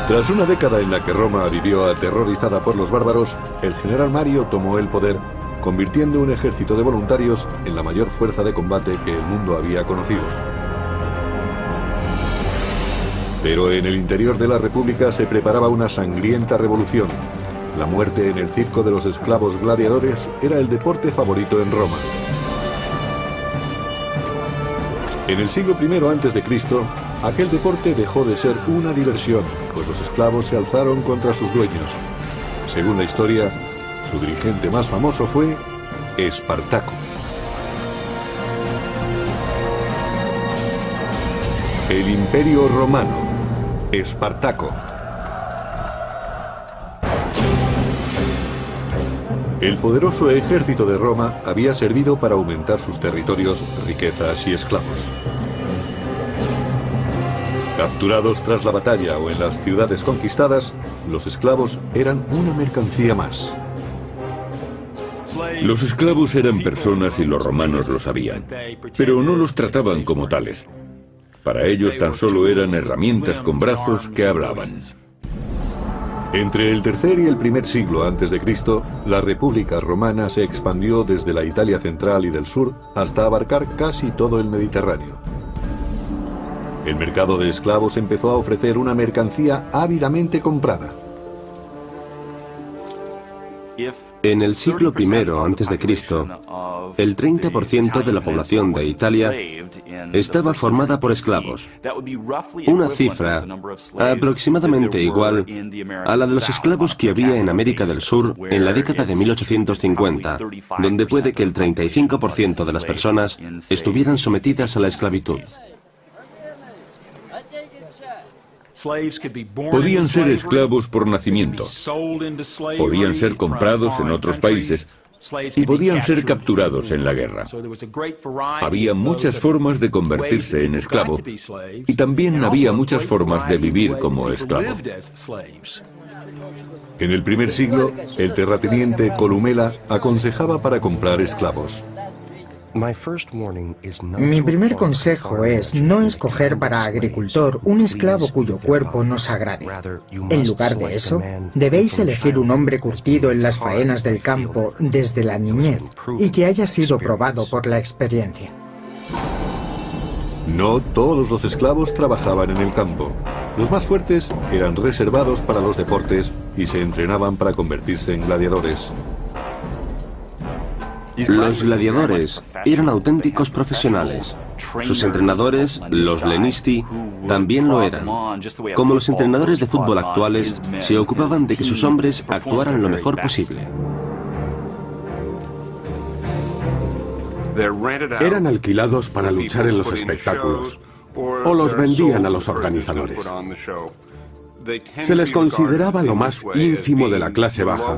Tras una década en la que Roma vivió aterrorizada por los bárbaros, el general Mario tomó el poder, convirtiendo un ejército de voluntarios en la mayor fuerza de combate que el mundo había conocido. Pero en el interior de la República se preparaba una sangrienta revolución. La muerte en el circo de los esclavos gladiadores era el deporte favorito en Roma. En el siglo I a.C., aquel deporte dejó de ser una diversión, pues los esclavos se alzaron contra sus dueños. Según la historia, su dirigente más famoso fue Espartaco. El Imperio Romano, Espartaco. El poderoso ejército de Roma había servido para aumentar sus territorios, riquezas y esclavos. Capturados tras la batalla o en las ciudades conquistadas, los esclavos eran una mercancía más. Los esclavos eran personas y los romanos lo sabían, pero no los trataban como tales. Para ellos tan solo eran herramientas con brazos que hablaban. Entre el tercer y el primer siglo a.C., la República Romana se expandió desde la Italia central y del sur hasta abarcar casi todo el Mediterráneo. El mercado de esclavos empezó a ofrecer una mercancía ávidamente comprada. En el siglo I a.C., el 30% de la población de Italia estaba formada por esclavos, una cifra aproximadamente igual a la de los esclavos que había en América del Sur en la década de 1850, donde puede que el 35% de las personas estuvieran sometidas a la esclavitud. Podían ser esclavos por nacimiento, podían ser comprados en otros países y podían ser capturados en la guerra. Había muchas formas de convertirse en esclavo y también había muchas formas de vivir como esclavo. En el primer siglo, el terrateniente Columela aconsejaba para comprar esclavos. Mi primer consejo es no escoger para agricultor un esclavo cuyo cuerpo nos agrade. En lugar de eso, debéis elegir un hombre curtido en las faenas del campo desde la niñez y que haya sido probado por la experiencia. No todos los esclavos trabajaban en el campo. Los más fuertes eran reservados para los deportes y se entrenaban para convertirse en gladiadores. Los gladiadores eran auténticos profesionales. Sus entrenadores, los lenisti, también lo eran. Como los entrenadores de fútbol actuales, se ocupaban de que sus hombres actuaran lo mejor posible. Eran alquilados para luchar en los espectáculos, o los vendían a los organizadores. Se les consideraba lo más ínfimo de la clase baja,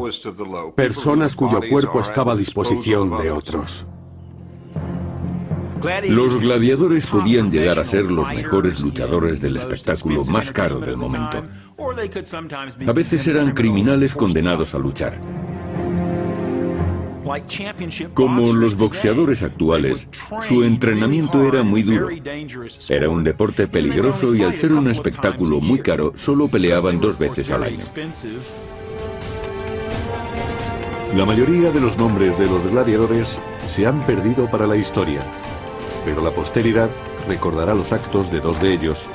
personas cuyo cuerpo estaba a disposición de otros. Los gladiadores podían llegar a ser los mejores luchadores del espectáculo más caro del momento. A veces eran criminales condenados a luchar. Como los boxeadores actuales, su entrenamiento era muy duro. Era un deporte peligroso y al ser un espectáculo muy caro, solo peleaban 2 veces al año. La mayoría de los nombres de los gladiadores se han perdido para la historia, pero la posteridad recordará los actos de 2 de ellos,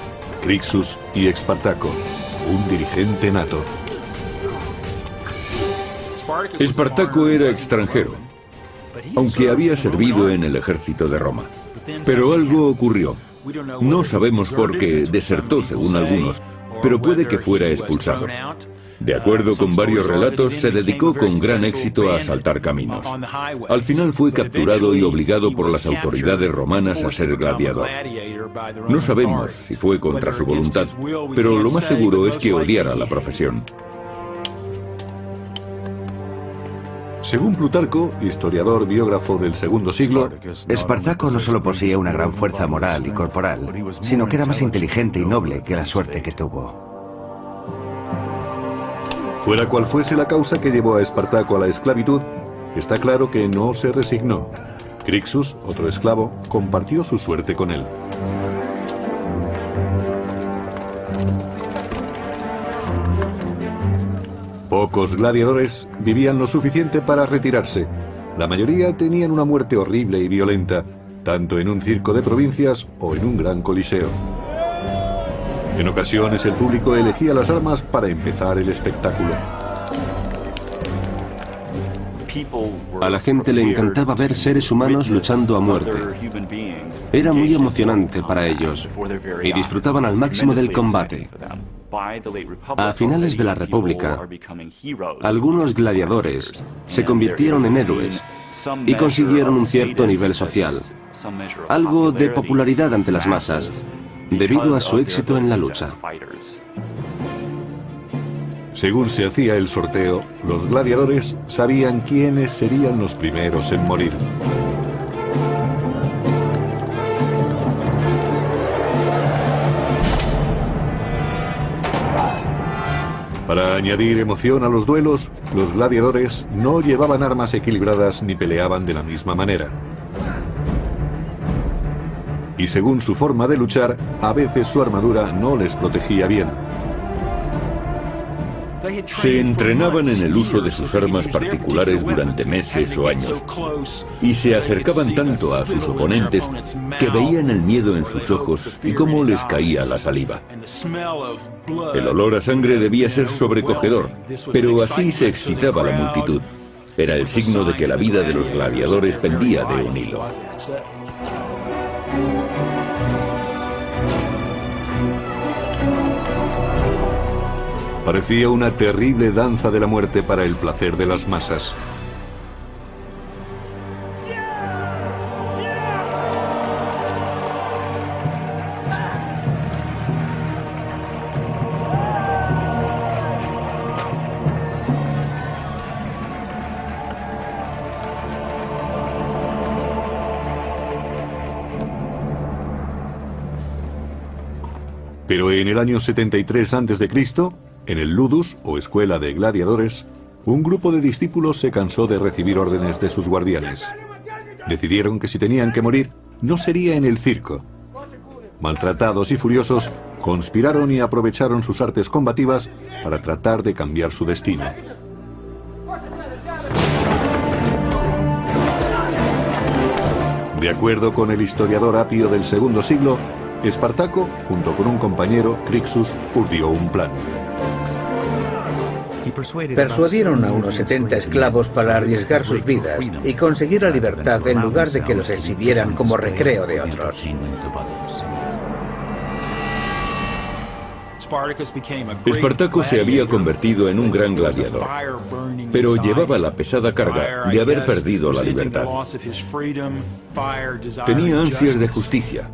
Crixus y Espartaco, un dirigente nato. Espartaco era extranjero, aunque había servido en el ejército de Roma. Pero algo ocurrió. No sabemos por qué desertó, según algunos, pero puede que fuera expulsado. De acuerdo con varios relatos, se dedicó con gran éxito a asaltar caminos. Al final fue capturado y obligado por las autoridades romanas a ser gladiador. No sabemos si fue contra su voluntad, pero lo más seguro es que odiara la profesión. Según Plutarco, historiador biógrafo del segundo siglo, Espartaco no solo poseía una gran fuerza moral y corporal, sino que era más inteligente y noble que la suerte que tuvo. Fuera cual fuese la causa que llevó a Espartaco a la esclavitud, está claro que no se resignó. Crixus, otro esclavo, compartió su suerte con él. Pocos gladiadores vivían lo suficiente para retirarse. La mayoría tenían una muerte horrible y violenta, tanto en un circo de provincias o en un gran coliseo. En ocasiones el público elegía las armas para empezar el espectáculo. A la gente le encantaba ver seres humanos luchando a muerte. Era muy emocionante para ellos y disfrutaban al máximo del combate. A finales de la República, algunos gladiadores se convirtieron en héroes y consiguieron un cierto nivel social, algo de popularidad ante las masas, debido a su éxito en la lucha. Según se hacía el sorteo, los gladiadores sabían quiénes serían los primeros en morir. Para añadir emoción a los duelos, los gladiadores no llevaban armas equilibradas ni peleaban de la misma manera. Y según su forma de luchar, a veces su armadura no les protegía bien. Se entrenaban en el uso de sus armas particulares durante meses o años y se acercaban tanto a sus oponentes que veían el miedo en sus ojos y cómo les caía la saliva. El olor a sangre debía ser sobrecogedor, pero así se excitaba la multitud. Era el signo de que la vida de los gladiadores pendía de un hilo. Parecía una terrible danza de la muerte para el placer de las masas. Pero en el año 73 a.C., en el Ludus, o escuela de gladiadores, un grupo de discípulos se cansó de recibir órdenes de sus guardianes. Decidieron que si tenían que morir, no sería en el circo. Maltratados y furiosos, conspiraron y aprovecharon sus artes combativas para tratar de cambiar su destino. De acuerdo con el historiador Apio del segundo siglo, Espartaco, junto con un compañero, Crixus, urdió un plan. Persuadieron a unos 70 esclavos para arriesgar sus vidas y conseguir la libertad en lugar de que los exhibieran como recreo de otros. Espartaco se había convertido en un gran gladiador, pero llevaba la pesada carga de haber perdido la libertad. Tenía ansias de justicia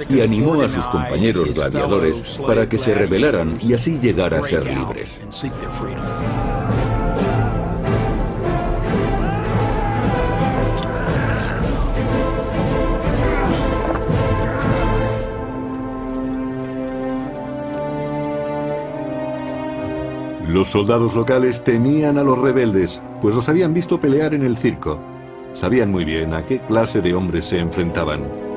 y animó a sus compañeros gladiadores para que se rebelaran y así llegar a ser libres. Los soldados locales temían a los rebeldes, pues los habían visto pelear en el circo. Sabían muy bien a qué clase de hombres se enfrentaban.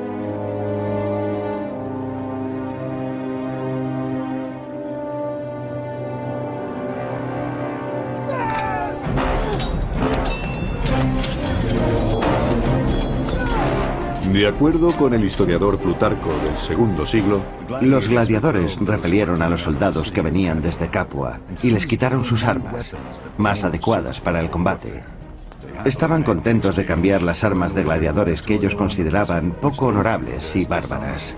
De acuerdo con el historiador Plutarco del segundo siglo, los gladiadores repelieron a los soldados que venían desde Capua y les quitaron sus armas, más adecuadas para el combate. Estaban contentos de cambiar las armas de gladiadores que ellos consideraban poco honorables y bárbaras.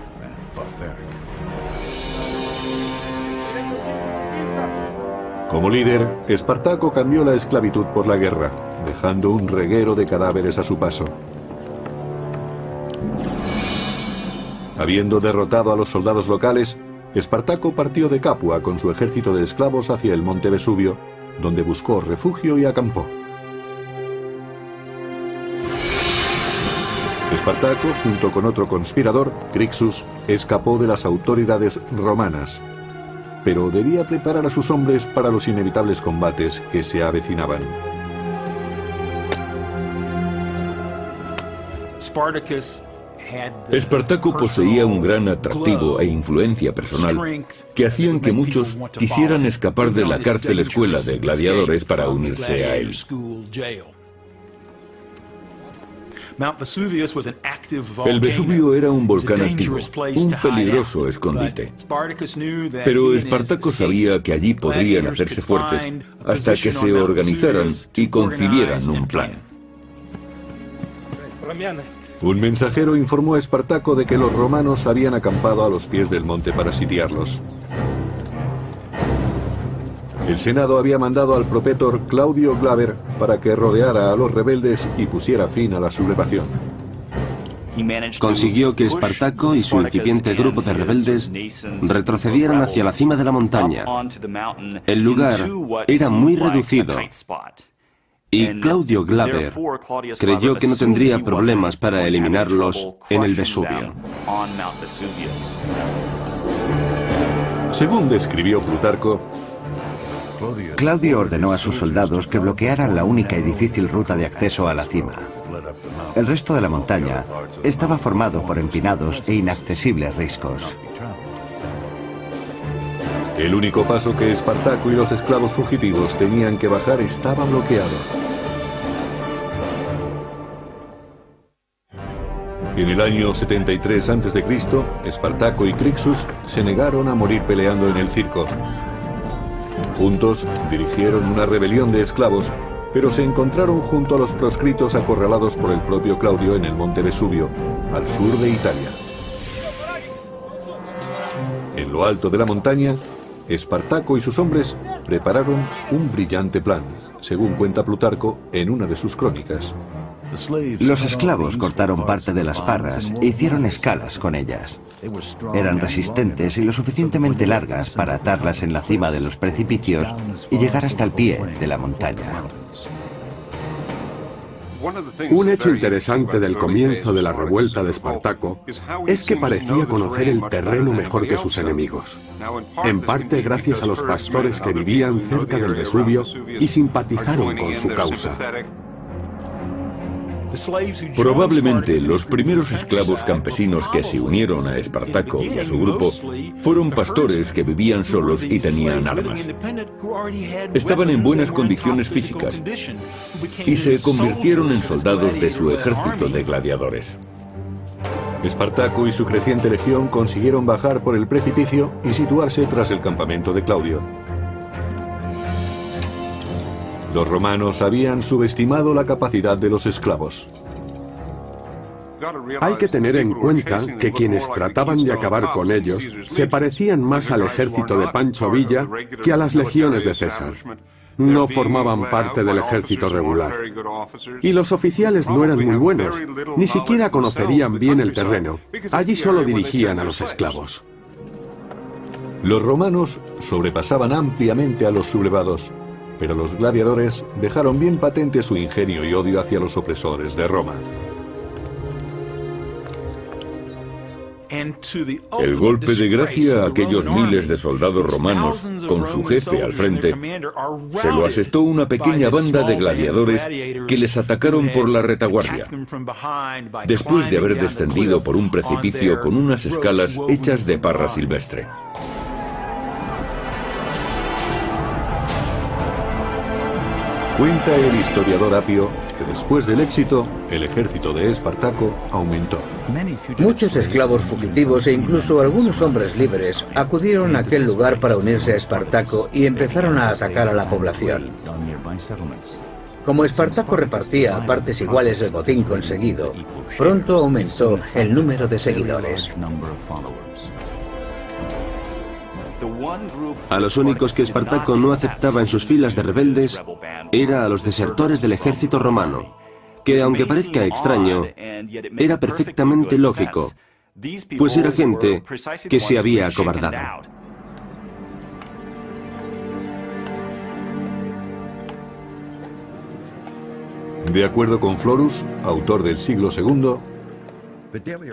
Como líder, Espartaco cambió la esclavitud por la guerra, dejando un reguero de cadáveres a su paso. Habiendo derrotado a los soldados locales, Espartaco partió de Capua con su ejército de esclavos hacia el monte Vesubio, donde buscó refugio y acampó. Espartaco, junto con otro conspirador, Crixus, escapó de las autoridades romanas, pero debía preparar a sus hombres para los inevitables combates que se avecinaban. Espartaco poseía un gran atractivo e influencia personal que hacían que muchos quisieran escapar de la cárcel escuela de gladiadores para unirse a él. El Vesubio era un volcán activo, un peligroso escondite. Pero Espartaco sabía que allí podrían hacerse fuertes hasta que se organizaran y concibieran un plan. Un mensajero informó a Espartaco de que los romanos habían acampado a los pies del monte para sitiarlos. El Senado había mandado al propetor Claudio Glaber para que rodeara a los rebeldes y pusiera fin a la sublevación. Consiguió que Espartaco y su incipiente grupo de rebeldes retrocedieran hacia la cima de la montaña. El lugar era muy reducido y Claudio Glaber creyó que no tendría problemas para eliminarlos en el Vesubio. Según describió Plutarco, Claudio ordenó a sus soldados que bloquearan la única y difícil ruta de acceso a la cima. El resto de la montaña estaba formado por empinados e inaccesibles riscos. el único paso que Espartaco y los esclavos fugitivos tenían que bajar estaba bloqueado. En el año 73 a.C., Espartaco y Crixus se negaron a morir peleando en el circo. Juntos dirigieron una rebelión de esclavos, pero se encontraron junto a los proscritos acorralados por el propio Claudio en el monte Vesubio, al sur de Italia. En lo alto de la montaña, Espartaco y sus hombres prepararon un brillante plan, según cuenta Plutarco en una de sus crónicas. Los esclavos cortaron parte de las parras e hicieron escalas con ellas. Eran resistentes y lo suficientemente largas para atarlas en la cima de los precipicios y llegar hasta el pie de la montaña. Un hecho interesante del comienzo de la revuelta de Espartaco es que parecía conocer el terreno mejor que sus enemigos, en parte gracias a los pastores que vivían cerca del Vesubio y simpatizaron con su causa. Probablemente los primeros esclavos campesinos que se unieron a Espartaco y a su grupo fueron pastores que vivían solos y tenían armas. Estaban en buenas condiciones físicas y se convirtieron en soldados de su ejército de gladiadores. Espartaco y su creciente legión consiguieron bajar por el precipicio y situarse tras el campamento de Claudio. Los romanos habían subestimado la capacidad de los esclavos. Hay que tener en cuenta que quienes trataban de acabar con ellos se parecían más al ejército de Pancho Villa que a las legiones de César. No formaban parte del ejército regular. Y los oficiales no eran muy buenos, ni siquiera conocerían bien el terreno. Allí solo dirigían a los esclavos. Los romanos sobrepasaban ampliamente a los sublevados, pero los gladiadores dejaron bien patente su ingenio y odio hacia los opresores de Roma. El golpe de gracia a aquellos miles de soldados romanos, con su jefe al frente, se lo asestó una pequeña banda de gladiadores que les atacaron por la retaguardia, después de haber descendido por un precipicio con unas escalas hechas de parra silvestre. Cuenta el historiador Apio que después del éxito, el ejército de Espartaco aumentó. Muchos esclavos fugitivos e incluso algunos hombres libres acudieron a aquel lugar para unirse a Espartaco y empezaron a atacar a la población. Como Espartaco repartía a partes iguales el botín conseguido, pronto aumentó el número de seguidores. A los únicos que Espartaco no aceptaba en sus filas de rebeldes era a los desertores del ejército romano, que aunque parezca extraño, era perfectamente lógico, pues era gente que se había acobardado. De acuerdo con Florus, autor del siglo II,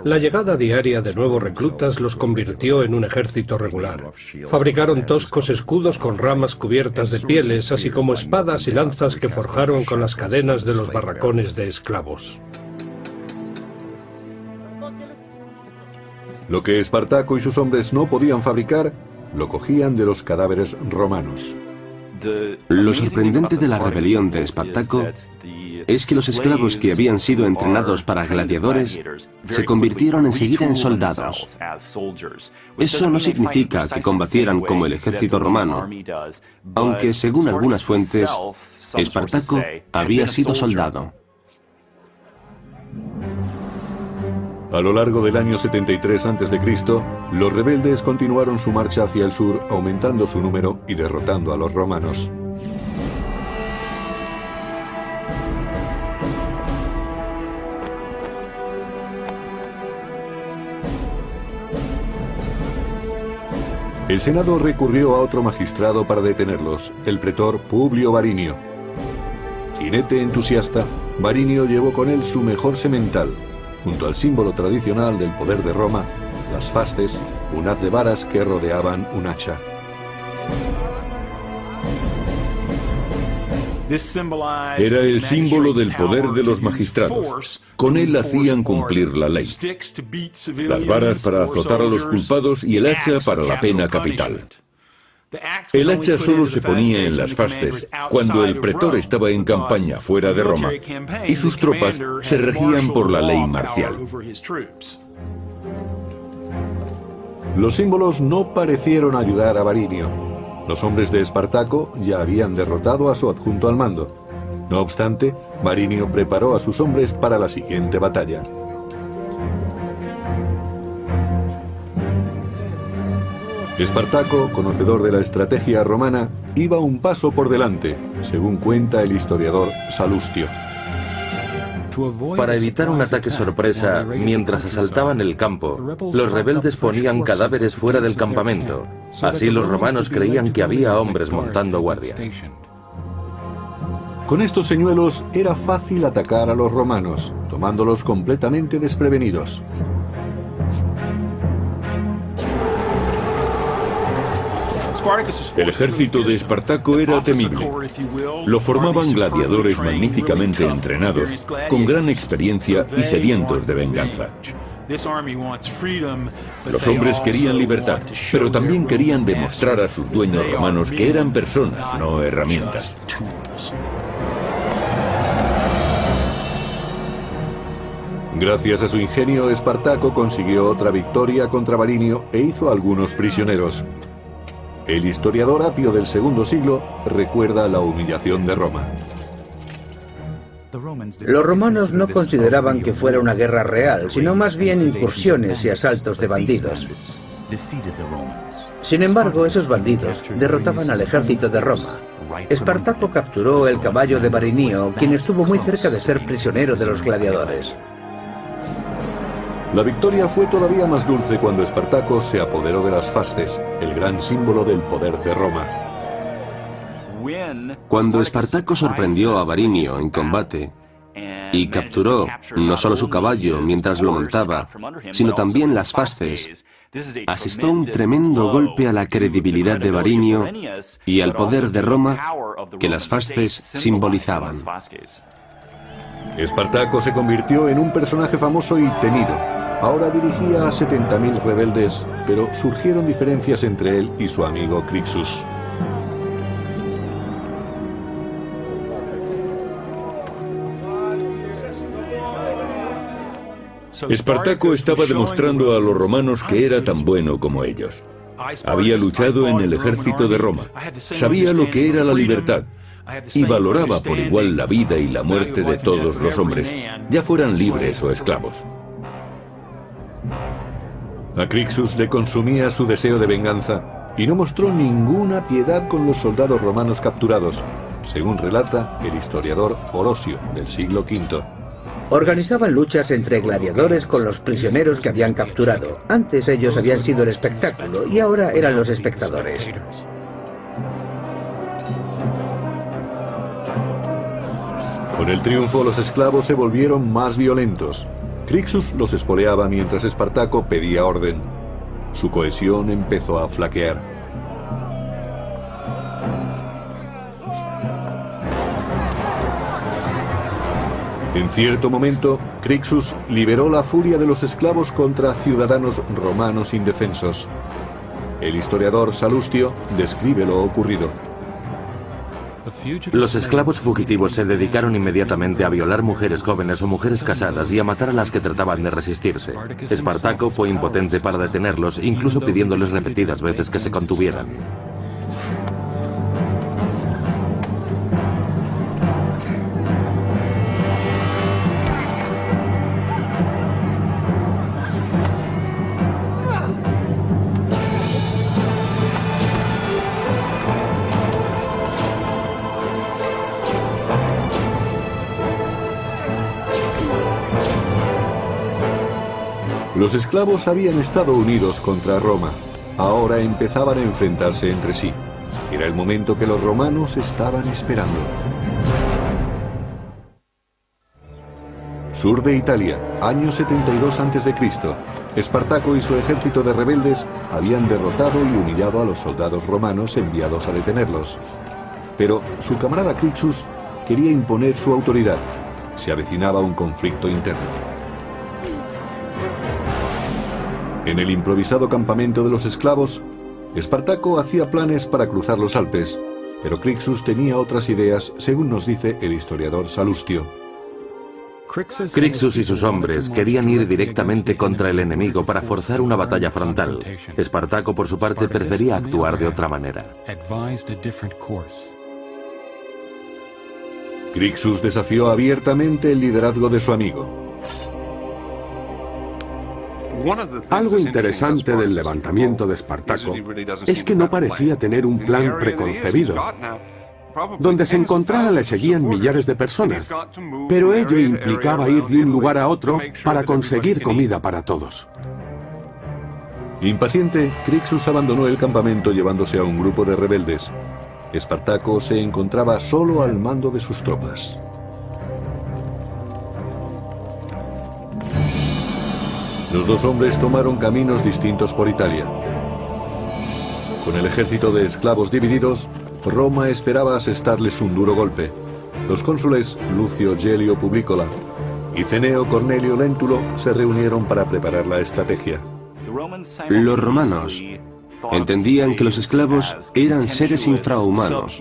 la llegada diaria de nuevos reclutas los convirtió en un ejército regular. Fabricaron toscos escudos con ramas cubiertas de pieles, así como espadas y lanzas que forjaron con las cadenas de los barracones de esclavos. Lo que Espartaco y sus hombres no podían fabricar, lo cogían de los cadáveres romanos. Lo sorprendente de la rebelión de Espartaco es que los esclavos que habían sido entrenados para gladiadores se convirtieron enseguida en soldados. Eso no significa que combatieran como el ejército romano, aunque según algunas fuentes, Espartaco había sido soldado. A lo largo del año 73 a.C., los rebeldes continuaron su marcha hacia el sur, aumentando su número y derrotando a los romanos. El Senado recurrió a otro magistrado para detenerlos, el pretor Publio Varinio. Jinete entusiasta, Varinio llevó con él su mejor semental, junto al símbolo tradicional del poder de Roma, las fasces, un haz de varas que rodeaban un hacha. Era el símbolo del poder de los magistrados. Con él hacían cumplir la ley. Las varas para azotar a los culpados y el hacha para la pena capital. El hacha solo se ponía en las fasces cuando el pretor estaba en campaña fuera de Roma y sus tropas se regían por la ley marcial. Los símbolos no parecieron ayudar a Varinio. Los hombres de Espartaco ya habían derrotado a su adjunto al mando. No obstante, Varinio preparó a sus hombres para la siguiente batalla. Espartaco, conocedor de la estrategia romana, iba un paso por delante, según cuenta el historiador Salustio. Para evitar un ataque sorpresa mientras asaltaban el campo, los rebeldes ponían cadáveres fuera del campamento. Así los romanos creían que había hombres montando guardia. Con estos señuelos era fácil atacar a los romanos, tomándolos completamente desprevenidos. El ejército de Espartaco era temible. Lo formaban gladiadores magníficamente entrenados, con gran experiencia y sedientos de venganza. Los hombres querían libertad, pero también querían demostrar a sus dueños romanos que eran personas, no herramientas. Gracias a su ingenio, Espartaco consiguió otra victoria contra Varinio e hizo algunos prisioneros. El historiador Apio del segundo siglo recuerda la humillación de Roma. Los romanos no consideraban que fuera una guerra real, sino más bien incursiones y asaltos de bandidos. Sin embargo, esos bandidos derrotaban al ejército de Roma. Espartaco capturó el caballo de Varinio, quien estuvo muy cerca de ser prisionero de los gladiadores. La victoria fue todavía más dulce cuando Espartaco se apoderó de las fasces, el gran símbolo del poder de Roma. Cuando Espartaco sorprendió a Varinio en combate y capturó no solo su caballo mientras lo montaba, sino también las fasces, asestó un tremendo golpe a la credibilidad de Varinio y al poder de Roma que las fasces simbolizaban. Espartaco se convirtió en un personaje famoso y temido. Ahora dirigía a 70.000 rebeldes, pero surgieron diferencias entre él y su amigo Crixus. Espartaco estaba demostrando a los romanos que era tan bueno como ellos. Había luchado en el ejército de Roma, sabía lo que era la libertad y valoraba por igual la vida y la muerte de todos los hombres, ya fueran libres o esclavos. A Crixus le consumía su deseo de venganza y no mostró ninguna piedad con los soldados romanos capturados, según relata el historiador Orosio del siglo V. Organizaban luchas entre gladiadores con los prisioneros que habían capturado. Antes ellos habían sido el espectáculo y ahora eran los espectadores. Con el triunfo, los esclavos se volvieron más violentos. Crixus los espoleaba mientras Espartaco pedía orden. Su cohesión empezó a flaquear. En cierto momento, Crixus liberó la furia de los esclavos contra ciudadanos romanos indefensos. El historiador Salustio describe lo ocurrido. Los esclavos fugitivos se dedicaron inmediatamente a violar mujeres jóvenes o mujeres casadas y a matar a las que trataban de resistirse. Espartaco fue impotente para detenerlos, incluso pidiéndoles repetidas veces que se contuvieran. Los esclavos habían estado unidos contra Roma. Ahora empezaban a enfrentarse entre sí. Era el momento que los romanos estaban esperando. Sur de Italia, año 72 a.C. Espartaco y su ejército de rebeldes habían derrotado y humillado a los soldados romanos enviados a detenerlos. Pero su camarada Crixus quería imponer su autoridad. Se avecinaba un conflicto interno. En el improvisado campamento de los esclavos, Espartaco hacía planes para cruzar los Alpes, pero Crixus tenía otras ideas, según nos dice el historiador Salustio. Crixus y sus hombres querían ir directamente contra el enemigo para forzar una batalla frontal. Espartaco, por su parte, prefería actuar de otra manera. Crixus desafió abiertamente el liderazgo de su amigo. Algo interesante del levantamiento de Espartaco es que no parecía tener un plan preconcebido. Donde se encontrara le seguían millares de personas, pero ello implicaba ir de un lugar a otro para conseguir comida para todos. Impaciente, Crixus abandonó el campamento llevándose a un grupo de rebeldes. Espartaco se encontraba solo al mando de sus tropas. Los dos hombres tomaron caminos distintos por Italia. Con el ejército de esclavos divididos, Roma esperaba asestarles un duro golpe. Los cónsules Lucio Gelio Publicola y Cneo Cornelio Lentulo se reunieron para preparar la estrategia. Los romanos entendían que los esclavos eran seres infrahumanos,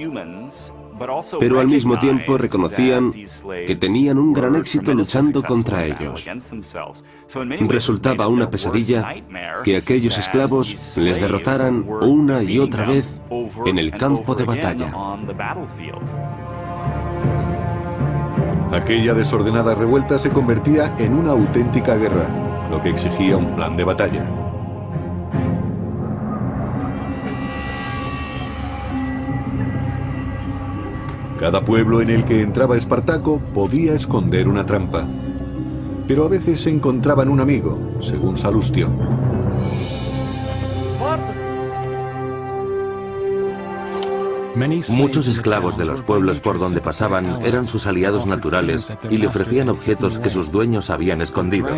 pero al mismo tiempo reconocían que tenían un gran éxito luchando contra ellos. Resultaba una pesadilla que aquellos esclavos les derrotaran una y otra vez en el campo de batalla. Aquella desordenada revuelta se convertía en una auténtica guerra, lo que exigía un plan de batalla. Cada pueblo en el que entraba Espartaco podía esconder una trampa, pero a veces se encontraban un amigo, según Salustio. Muchos esclavos de los pueblos por donde pasaban eran sus aliados naturales y le ofrecían objetos que sus dueños habían escondido.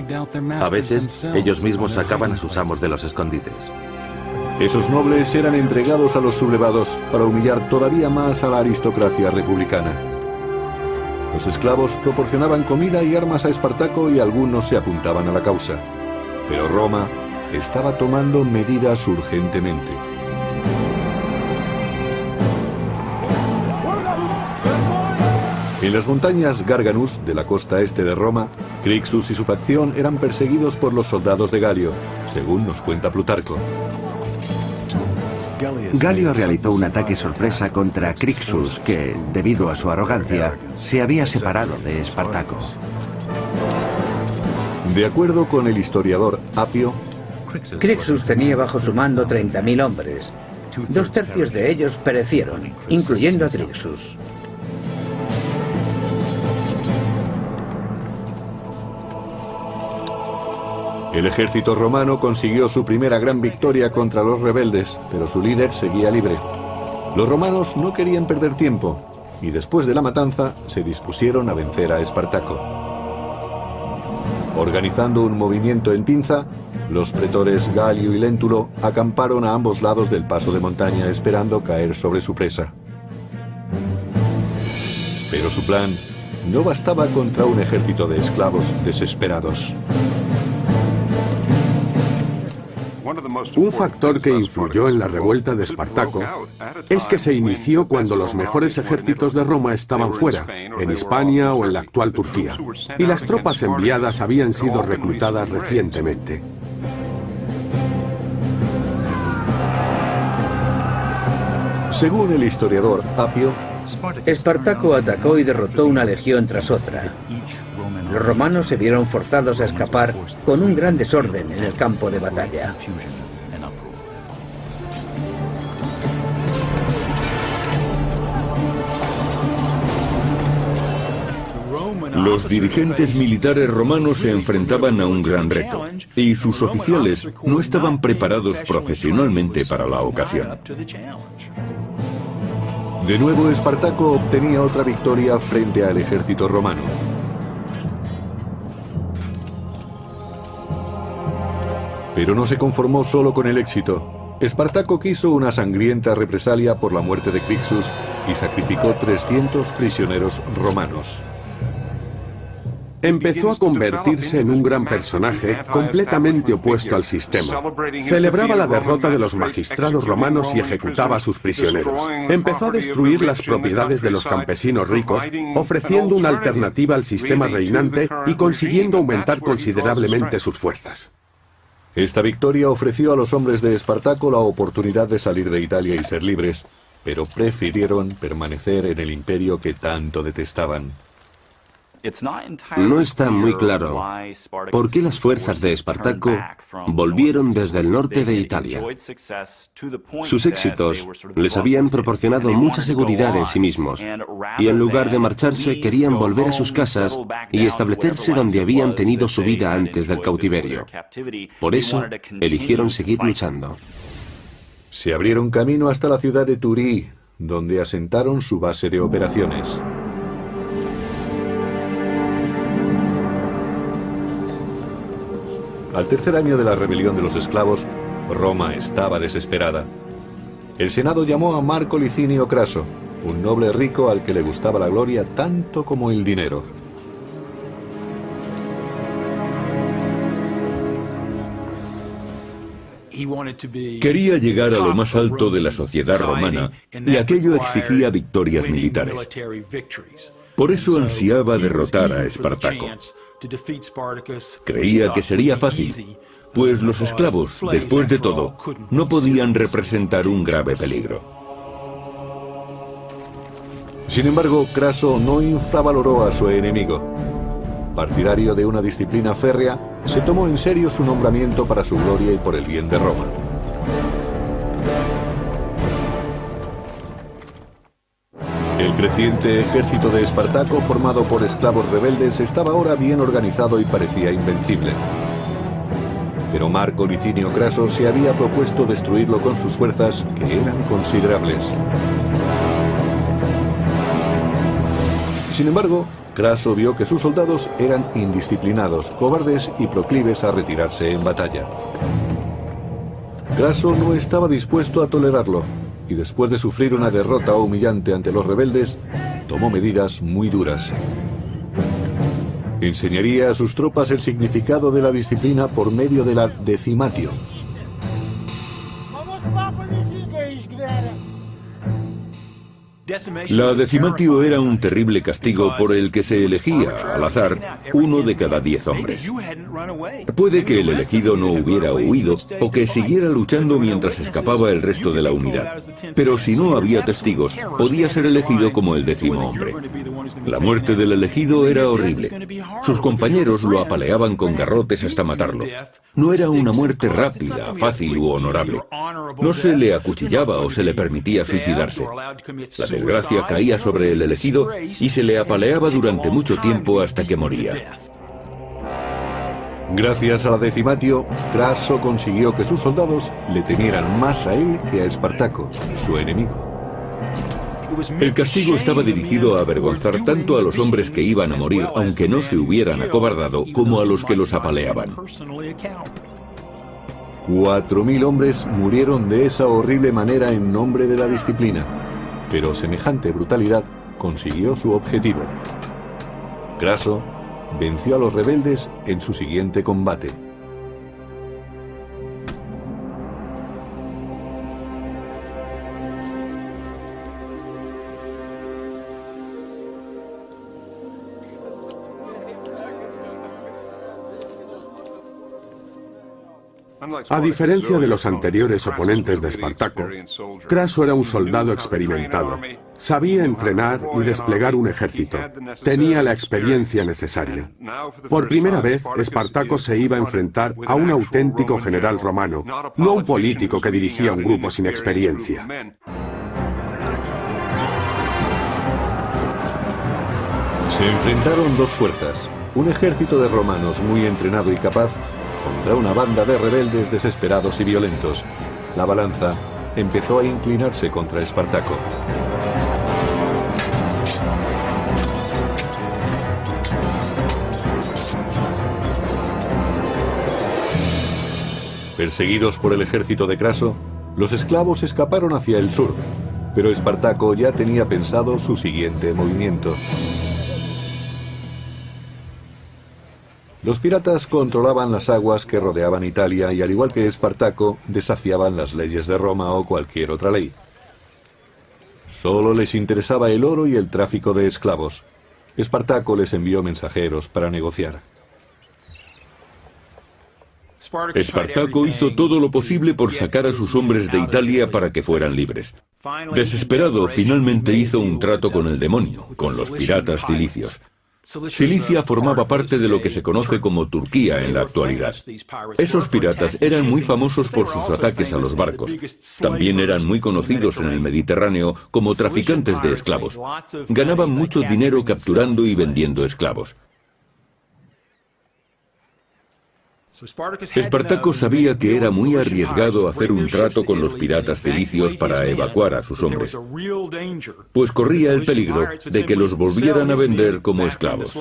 A veces, ellos mismos sacaban a sus amos de los escondites. Esos nobles eran entregados a los sublevados para humillar todavía más a la aristocracia republicana. Los esclavos proporcionaban comida y armas a Espartaco y algunos se apuntaban a la causa. Pero Roma estaba tomando medidas urgentemente. En las montañas Garganus, de la costa este de Roma, Crixus y su facción eran perseguidos por los soldados de Galio, según nos cuenta Plutarco. Galio realizó un ataque sorpresa contra Crixus que, debido a su arrogancia, se había separado de Espartaco. De acuerdo con el historiador Apio, Crixus tenía bajo su mando 30.000 hombres. 2/3 de ellos perecieron, incluyendo a Crixus. el ejército romano consiguió su primera gran victoria contra los rebeldes, pero su líder seguía libre. Los romanos no querían perder tiempo, y después de la matanza se dispusieron a vencer a Espartaco. Organizando un movimiento en pinza, los pretores Galio y Lentulo acamparon a ambos lados del paso de montaña esperando caer sobre su presa. Pero su plan no bastaba contra un ejército de esclavos desesperados. Un factor que influyó en la revuelta de Espartaco es que se inició cuando los mejores ejércitos de Roma estaban fuera, en Hispania o en la actual Turquía, y las tropas enviadas habían sido reclutadas recientemente. Según el historiador Apio, Espartaco atacó y derrotó una legión tras otra. Los romanos se vieron forzados a escapar con un gran desorden en el campo de batalla. Los dirigentes militares romanos se enfrentaban a un gran reto, y sus oficiales no estaban preparados profesionalmente para la ocasión. De nuevo Espartaco obtenía otra victoria frente al ejército romano. Pero no se conformó solo con el éxito. Espartaco quiso una sangrienta represalia por la muerte de Crixus y sacrificó 300 prisioneros romanos. Empezó a convertirse en un gran personaje completamente opuesto al sistema. Celebraba la derrota de los magistrados romanos y ejecutaba a sus prisioneros. Empezó a destruir las propiedades de los campesinos ricos, ofreciendo una alternativa al sistema reinante y consiguiendo aumentar considerablemente sus fuerzas. Esta victoria ofreció a los hombres de Espartaco la oportunidad de salir de Italia y ser libres, pero prefirieron permanecer en el imperio que tanto detestaban. No está muy claro por qué las fuerzas de Espartaco volvieron desde el norte de Italia. Sus éxitos les habían proporcionado mucha seguridad en sí mismos, y en lugar de marcharse querían volver a sus casas y establecerse donde habían tenido su vida antes del cautiverio. Por eso, eligieron seguir luchando. Se abrieron camino hasta la ciudad de Turí, donde asentaron su base de operaciones. Al tercer año de la rebelión de los esclavos, Roma estaba desesperada. El Senado llamó a Marco Licinio Craso, un noble rico al que le gustaba la gloria tanto como el dinero. Quería llegar a lo más alto de la sociedad romana y aquello exigía victorias militares. Por eso ansiaba derrotar a Espartaco. Creía que sería fácil, pues los esclavos, después de todo, no podían representar un grave peligro. Sin embargo, Craso no infravaloró a su enemigo. Partidario de una disciplina férrea, se tomó en serio su nombramiento para su gloria y por el bien de Roma. El creciente ejército de Espartaco, formado por esclavos rebeldes, estaba ahora bien organizado y parecía invencible. Pero Marco Licinio Craso se había propuesto destruirlo con sus fuerzas, que eran considerables. Sin embargo, Craso vio que sus soldados eran indisciplinados, cobardes y proclives a retirarse en batalla. Craso no estaba dispuesto a tolerarlo, y después de sufrir una derrota humillante ante los rebeldes, tomó medidas muy duras. Enseñaría a sus tropas el significado de la disciplina por medio de la decimatio. La decimatio era un terrible castigo por el que se elegía, al azar, 1 de cada 10 hombres. Puede que el elegido no hubiera huido o que siguiera luchando mientras escapaba el resto de la unidad. Pero si no había testigos, podía ser elegido como el 10º hombre. La muerte del elegido era horrible. Sus compañeros lo apaleaban con garrotes hasta matarlo. No era una muerte rápida, fácil u honorable. No se le acuchillaba o se le permitía suicidarse. La desgracia caía sobre el elegido y se le apaleaba durante mucho tiempo hasta que moría. Gracias a la decimatio, Craso consiguió que sus soldados le temieran más a él que a Espartaco, su enemigo. El castigo estaba dirigido a avergonzar tanto a los hombres que iban a morir, aunque no se hubieran acobardado, como a los que los apaleaban. 4000 hombres murieron de esa horrible manera en nombre de la disciplina, pero semejante brutalidad consiguió su objetivo. Craso venció a los rebeldes en su siguiente combate. A diferencia de los anteriores oponentes de Espartaco, Craso era un soldado experimentado. Sabía entrenar y desplegar un ejército. Tenía la experiencia necesaria. Por primera vez, Espartaco se iba a enfrentar a un auténtico general romano, no a un político que dirigía un grupo sin experiencia. Se enfrentaron dos fuerzas, un ejército de romanos muy entrenado y capaz contra una banda de rebeldes desesperados y violentos. La balanza empezó a inclinarse contra Espartaco. Perseguidos por el ejército de Craso, los esclavos escaparon hacia el sur, pero Espartaco ya tenía pensado su siguiente movimiento. Los piratas controlaban las aguas que rodeaban Italia y, al igual que Espartaco, desafiaban las leyes de Roma o cualquier otra ley. Solo les interesaba el oro y el tráfico de esclavos. Espartaco les envió mensajeros para negociar. Espartaco hizo todo lo posible por sacar a sus hombres de Italia para que fueran libres. Desesperado, finalmente hizo un trato con el demonio, con los piratas cilicios. Cilicia formaba parte de lo que se conoce como Turquía en la actualidad. Esos piratas eran muy famosos por sus ataques a los barcos. También eran muy conocidos en el Mediterráneo como traficantes de esclavos. Ganaban mucho dinero capturando y vendiendo esclavos. Espartaco sabía que era muy arriesgado hacer un trato con los piratas cilicios para evacuar a sus hombres, pues corría el peligro de que los volvieran a vender como esclavos.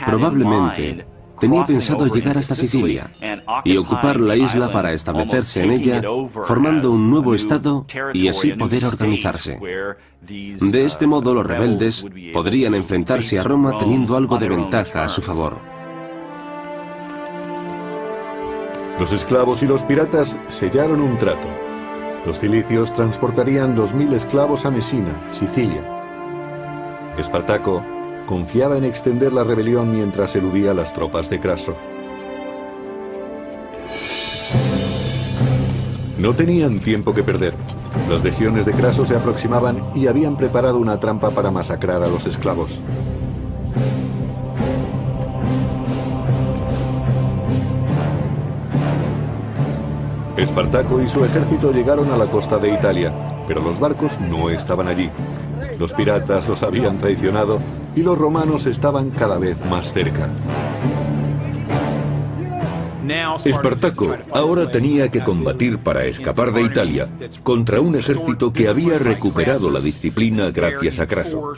Probablemente tenía pensado llegar hasta Sicilia y ocupar la isla para establecerse en ella, formando un nuevo estado y así poder organizarse. De este modo, los rebeldes podrían enfrentarse a Roma teniendo algo de ventaja a su favor. Los esclavos y los piratas sellaron un trato. Los cilicios transportarían 2000 esclavos a Mesina, Sicilia. Espartaco confiaba en extender la rebelión mientras eludía a las tropas de Craso. No tenían tiempo que perder. Las legiones de Craso se aproximaban y habían preparado una trampa para masacrar a los esclavos. Espartaco y su ejército llegaron a la costa de Italia, pero los barcos no estaban allí. Los piratas los habían traicionado y los romanos estaban cada vez más cerca. Espartaco ahora tenía que combatir para escapar de Italia contra un ejército que había recuperado la disciplina gracias a Craso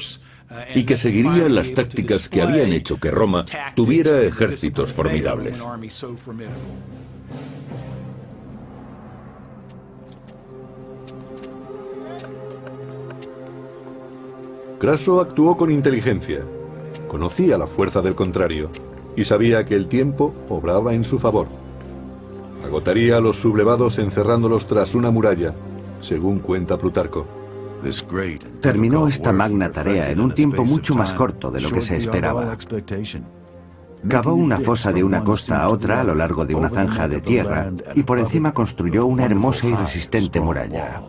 y que seguiría las tácticas que habían hecho que Roma tuviera ejércitos formidables. Craso actuó con inteligencia. Conocía la fuerza del contrario y sabía que el tiempo obraba en su favor. Agotaría a los sublevados encerrándolos tras una muralla, según cuenta Plutarco. Terminó esta magna tarea en un tiempo mucho más corto de lo que se esperaba. Cavó una fosa de una costa a otra a lo largo de una zanja de tierra y por encima construyó una hermosa y resistente muralla.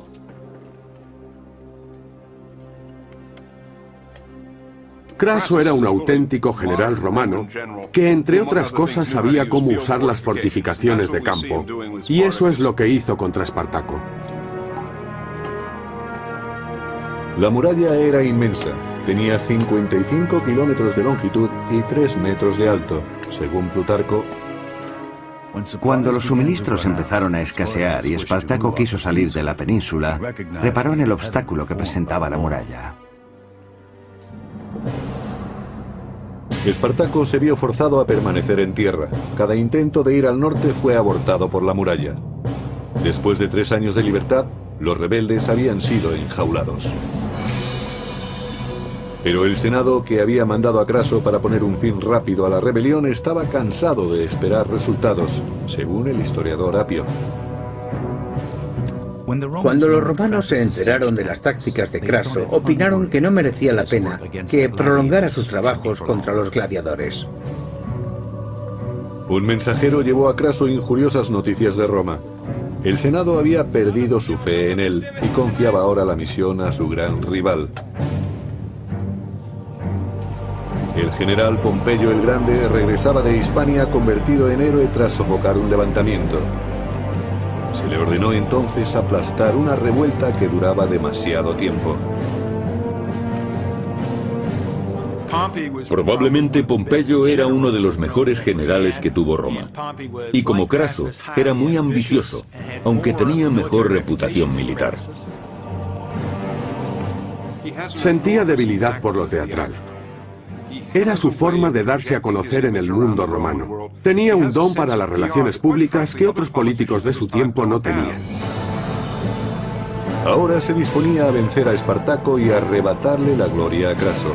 Craso era un auténtico general romano que, entre otras cosas, sabía cómo usar las fortificaciones de campo, y eso es lo que hizo contra Espartaco. La muralla era inmensa, tenía 55 kilómetros de longitud y 3 metros de alto, según Plutarco. Cuando los suministros empezaron a escasear y Espartaco quiso salir de la península, reparó en el obstáculo que presentaba la muralla. Espartaco se vio forzado a permanecer en tierra. Cada intento de ir al norte fue abortado por la muralla. Después de 3 años de libertad, los rebeldes habían sido enjaulados. Pero el Senado, que había mandado a Craso para poner un fin rápido a la rebelión, estaba cansado de esperar resultados, según el historiador Apio. Cuando los romanos se enteraron de las tácticas de Craso, opinaron que no merecía la pena que prolongara sus trabajos contra los gladiadores. Un mensajero llevó a Craso injuriosas noticias de Roma. El Senado había perdido su fe en él y confiaba ahora la misión a su gran rival. El general Pompeyo el Grande regresaba de Hispania convertido en héroe tras sofocar un levantamiento. Se le ordenó entonces aplastar una revuelta que duraba demasiado tiempo. Probablemente Pompeyo era uno de los mejores generales que tuvo Roma. Y como Craso, era muy ambicioso, aunque tenía mejor reputación militar. Sentía debilidad por lo teatral. Era su forma de darse a conocer en el mundo romano. Tenía un don para las relaciones públicas que otros políticos de su tiempo no tenían. Ahora se disponía a vencer a Espartaco y a arrebatarle la gloria a Craso.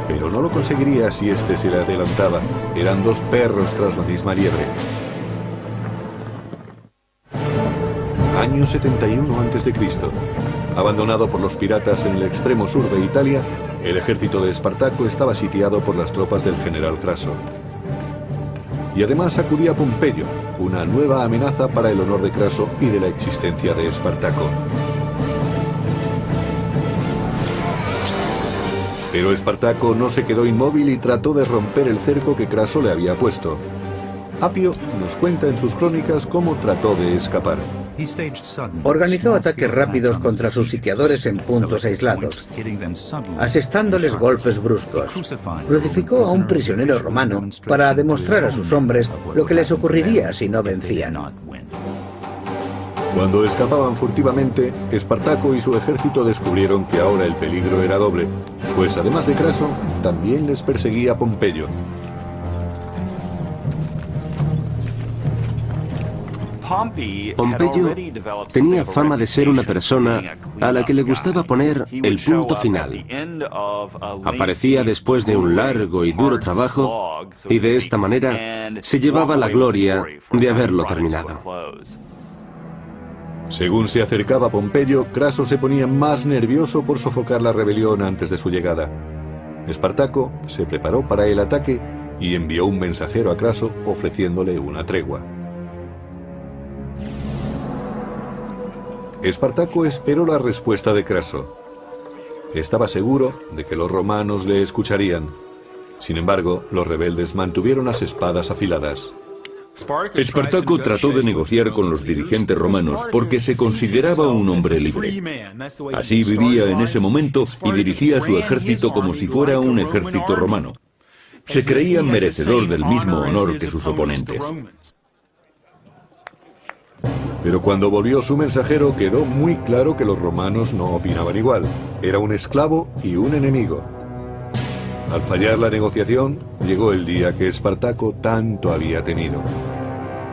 Pero no lo conseguiría si éste se le adelantaba. Eran 2 perros tras la misma liebre. Año 71 a.C. Abandonado por los piratas en el extremo sur de Italia, el ejército de Espartaco estaba sitiado por las tropas del general Craso. Y además acudía Pompeyo, una nueva amenaza para el honor de Craso y de la existencia de Espartaco. Pero Espartaco no se quedó inmóvil y trató de romper el cerco que Craso le había puesto. Apio nos cuenta en sus crónicas cómo trató de escapar. Organizó ataques rápidos contra sus sitiadores en puntos aislados, asestándoles golpes bruscos. Crucificó a un prisionero romano para demostrar a sus hombres lo que les ocurriría si no vencían. Cuando escapaban furtivamente, Espartaco y su ejército descubrieron que ahora el peligro era doble, pues además de Craso, también les perseguía Pompeyo. Pompeyo tenía fama de ser una persona a la que le gustaba poner el punto final. Aparecía después de un largo y duro trabajo y de esta manera se llevaba la gloria de haberlo terminado. Según se acercaba Pompeyo, Craso se ponía más nervioso por sofocar la rebelión antes de su llegada. Espartaco se preparó para el ataque y envió un mensajero a Craso ofreciéndole una tregua. Espartaco esperó la respuesta de Craso. Estaba seguro de que los romanos le escucharían. Sin embargo, los rebeldes mantuvieron las espadas afiladas. Espartaco trató de negociar con los dirigentes romanos porque se consideraba un hombre libre. Así vivía en ese momento y dirigía su ejército como si fuera un ejército romano. Se creía merecedor del mismo honor que sus oponentes. Pero cuando volvió su mensajero quedó muy claro que los romanos no opinaban igual. Era un esclavo y un enemigo. Al fallar la negociación, llegó el día que Espartaco tanto había temido.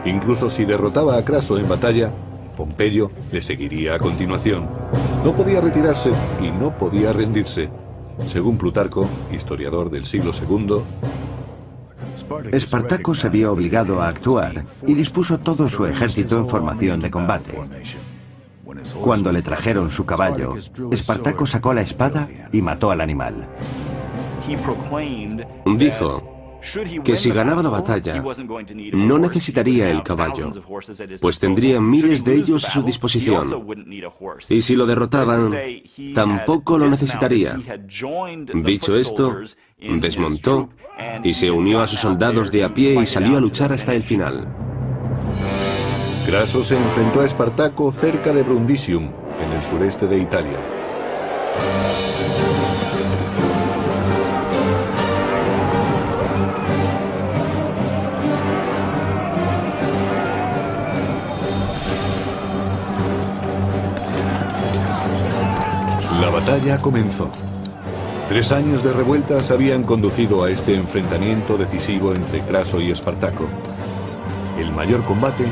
Incluso si derrotaba a Craso en batalla, Pompeyo le seguiría a continuación. No podía retirarse y no podía rendirse. Según Plutarco, historiador del siglo II, Espartaco se vio obligado a actuar y dispuso todo su ejército en formación de combate. Cuando le trajeron su caballo, Espartaco sacó la espada y mató al animal. Dijo que si ganaba la batalla, no necesitaría el caballo, pues tendría miles de ellos a su disposición. Y si lo derrotaban, tampoco lo necesitaría. Dicho esto, desmontó y se unió a sus soldados de a pie y salió a luchar hasta el final. Craso se enfrentó a Espartaco cerca de Brundisium, en el sureste de Italia. La batalla comenzó. 3 años de revueltas habían conducido a este enfrentamiento decisivo entre Craso y Espartaco, el mayor combate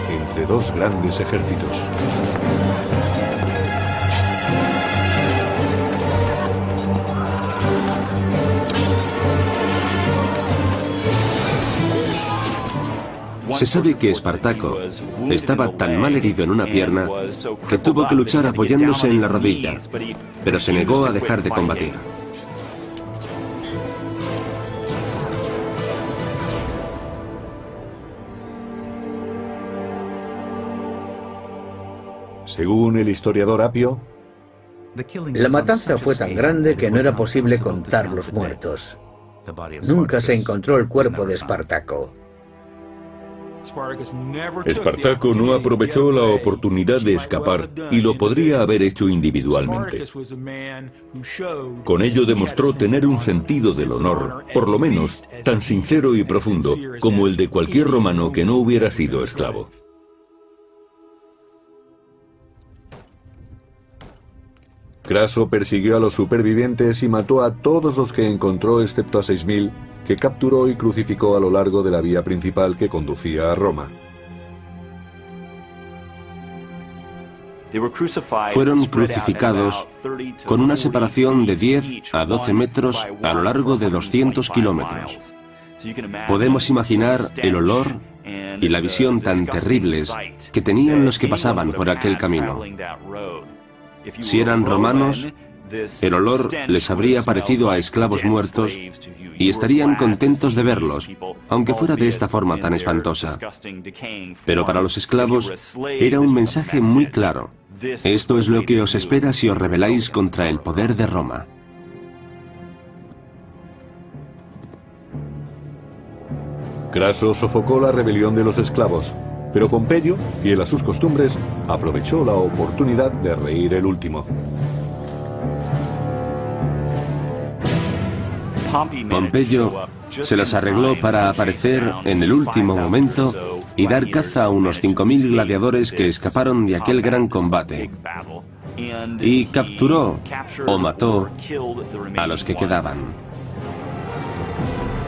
entre dos grandes ejércitos. Se sabe que Espartaco estaba tan mal herido en una pierna que tuvo que luchar apoyándose en la rodilla, pero se negó a dejar de combatir. Según el historiador Apio, la matanza fue tan grande que no era posible contar los muertos. Nunca se encontró el cuerpo de Espartaco. Espartaco no aprovechó la oportunidad de escapar y lo podría haber hecho individualmente. Con ello demostró tener un sentido del honor, por lo menos tan sincero y profundo como el de cualquier romano que no hubiera sido esclavo. Craso persiguió a los supervivientes y mató a todos los que encontró excepto a 6.000, que capturó y crucificó a lo largo de la vía principal que conducía a Roma. Fueron crucificados con una separación de 10 a 12 metros a lo largo de 200 kilómetros. Podemos imaginar el olor y la visión tan terribles que tenían los que pasaban por aquel camino. Si eran romanos, el olor les habría parecido a esclavos muertos y estarían contentos de verlos, aunque fuera de esta forma tan espantosa. Pero para los esclavos era un mensaje muy claro. Esto es lo que os espera si os rebeláis contra el poder de Roma. Craso sofocó la rebelión de los esclavos, pero Pompeyo, fiel a sus costumbres, aprovechó la oportunidad de reír el último. Pompeyo se las arregló para aparecer en el último momento y dar caza a unos 5.000 gladiadores que escaparon de aquel gran combate, y capturó o mató a los que quedaban.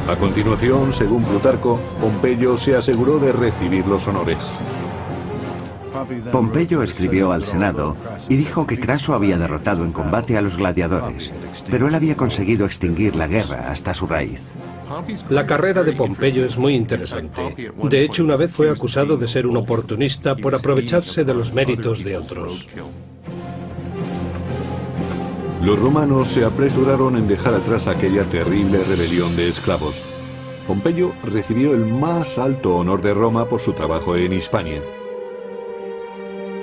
A continuación, según Plutarco, Pompeyo se aseguró de recibir los honores. Pompeyo escribió al Senado y dijo que Craso había derrotado en combate a los gladiadores, pero él había conseguido extinguir la guerra hasta su raíz. La carrera de Pompeyo es muy interesante. De hecho, una vez fue acusado de ser un oportunista por aprovecharse de los méritos de otros. Los romanos se apresuraron en dejar atrás aquella terrible rebelión de esclavos. Pompeyo recibió el más alto honor de Roma por su trabajo en Hispania.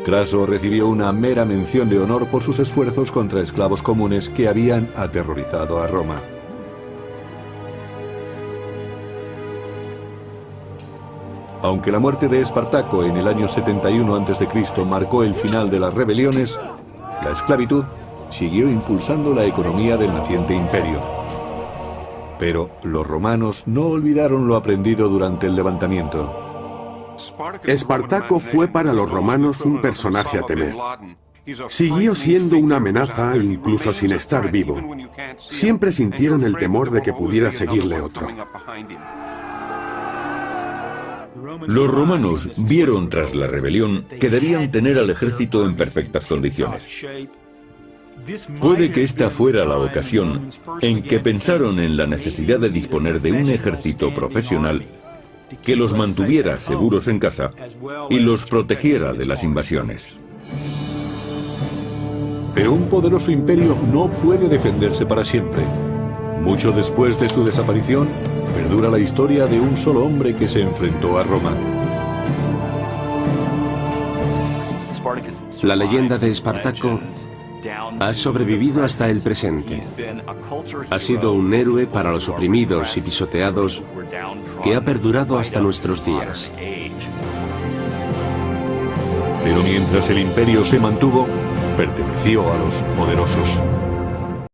Craso recibió una mera mención de honor por sus esfuerzos contra esclavos comunes que habían aterrorizado a Roma. Aunque la muerte de Espartaco en el año 71 a.C. marcó el final de las rebeliones, la esclavitud siguió impulsando la economía del naciente imperio. Pero los romanos no olvidaron lo aprendido durante el levantamiento. Espartaco fue para los romanos un personaje a temer. Siguió siendo una amenaza incluso sin estar vivo. Siempre sintieron el temor de que pudiera seguirle otro. Los romanos vieron tras la rebelión que debían tener al ejército en perfectas condiciones. Puede que esta fuera la ocasión en que pensaron en la necesidad de disponer de un ejército profesional que los mantuviera seguros en casa y los protegiera de las invasiones. Pero un poderoso imperio no puede defenderse para siempre. Mucho después de su desaparición, perdura la historia de un solo hombre que se enfrentó a Roma. La leyenda de Espartaco ha sobrevivido hasta el presente. Ha sido un héroe para los oprimidos y pisoteados que ha perdurado hasta nuestros días. Pero mientras el imperio se mantuvo, perteneció a los poderosos.